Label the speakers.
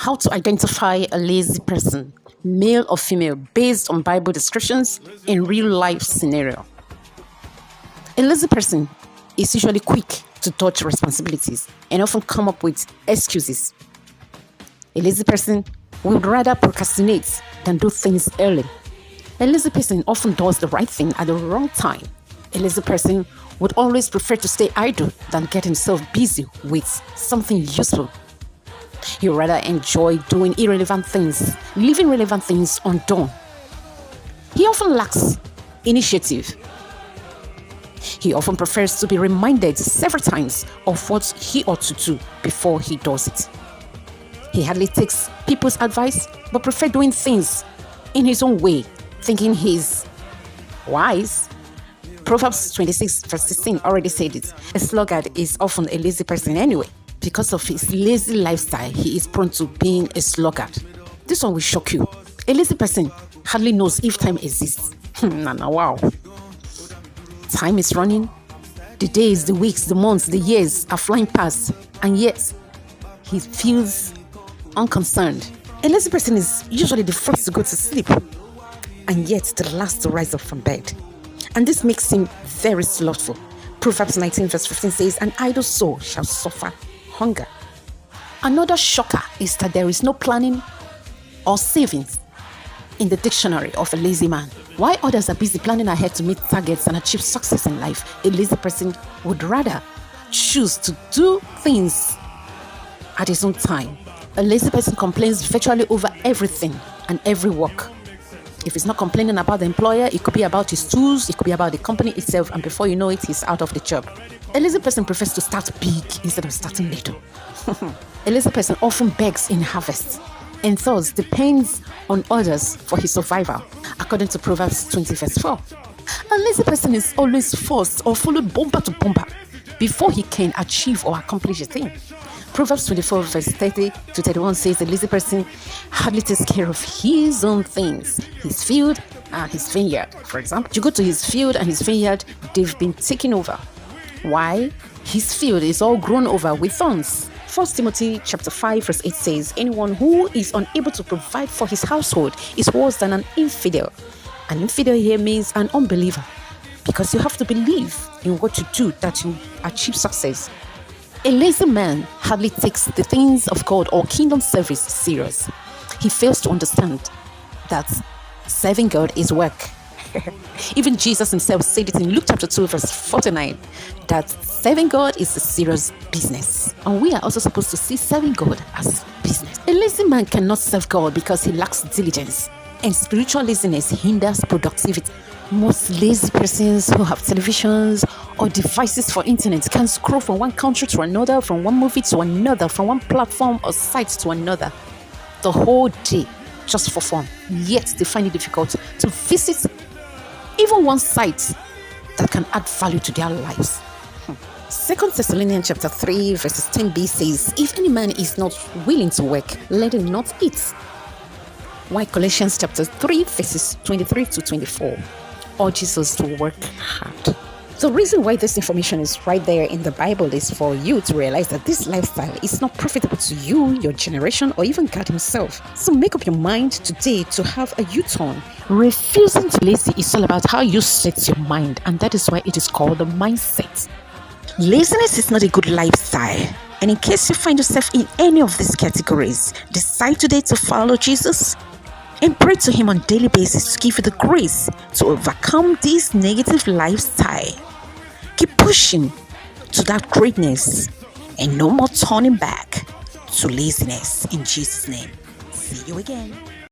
Speaker 1: How to identify a lazy person, male or female, based on Bible descriptions in real life scenario. A lazy person is usually quick to dodge responsibilities and often come up with excuses. A lazy person would rather procrastinate than do things early. A lazy person often does the right thing at the wrong time. A lazy person would always prefer to stay idle than get himself busy with something useful. He would rather enjoy doing irrelevant things, leaving relevant things undone. He often lacks initiative. He often prefers to be reminded several times of what he ought to do before he does it. He hardly takes people's advice, but prefers doing things in his own way, thinking he's wise. Proverbs 26 verse 16 already said it. A sluggard is often a lazy person anyway. Because of his lazy lifestyle, he is prone to being a sluggard. This one will shock you. A lazy person hardly knows if time exists. Wow. Time is running. The days, the weeks, the months, the years are flying past, and yet he feels unconcerned. A lazy person is usually the first to go to sleep, and yet the last to rise up from bed. And this makes him very slothful. Proverbs 19 verse 15 says, "An idle soul shall suffer hunger." Another shocker is that there is no planning or savings in the dictionary of a lazy man. While others are busy planning ahead to meet targets and achieve success in life, a lazy person would rather choose to do things at his own time. A lazy person complains virtually over everything and every work. If he's not complaining about the employer, it could be about his tools, it could be about the company itself, and before you know it, he's out of the job. A lazy person prefers to start big instead of starting little. A lazy person often begs in harvest and thus depends on others for his survival, according to Proverbs 20 verse 4. A lazy person is always forced or followed bumper to bumper before he can achieve or accomplish a thing. Proverbs 24 verse 30 to 31 says a lazy person hardly takes care of his own things, his field and his vineyard. For example, you go to his field and his vineyard, they've been taken over. Why? His field is all grown over with thorns. 1 Timothy chapter 5 verse 8 says, "Anyone who is unable to provide for his household is worse than an infidel." An infidel here means an unbeliever, because you have to believe in what you do that you achieve success. A lazy man hardly takes the things of God or kingdom service serious. He fails to understand that serving God is work. Even Jesus himself said it in Luke chapter 2 verse 49 that serving God is a serious business, and we are also supposed to see serving God as business. A lazy man cannot serve God because he lacks diligence, and spiritual laziness hinders productivity. Most lazy persons who have televisions or devices for internet can scroll from one country to another, from one movie to another, from one platform or site to another, the whole day just for fun. Yet they find it difficult to visit even one site that can add value to their lives. 2 Thessalonians chapter 3 verses 10b says, "If any man is not willing to work, let him not eat." While Colossians chapter 3 verses 23 to 24 urges us to work hard. The reason why this information is right there in the Bible is for you to realize that this lifestyle is not profitable to you, your generation, or even God himself. So make up your mind today to have a U-turn. Refusing to be lazy is all about how you set your mind, and that is why it is called the mindset. Laziness is not a good lifestyle. And in case you find yourself in any of these categories, decide today to follow Jesus and pray to him on a daily basis to give you the grace to overcome this negative lifestyle. Keep pushing to that greatness and no more turning back to laziness in Jesus' name. See you again.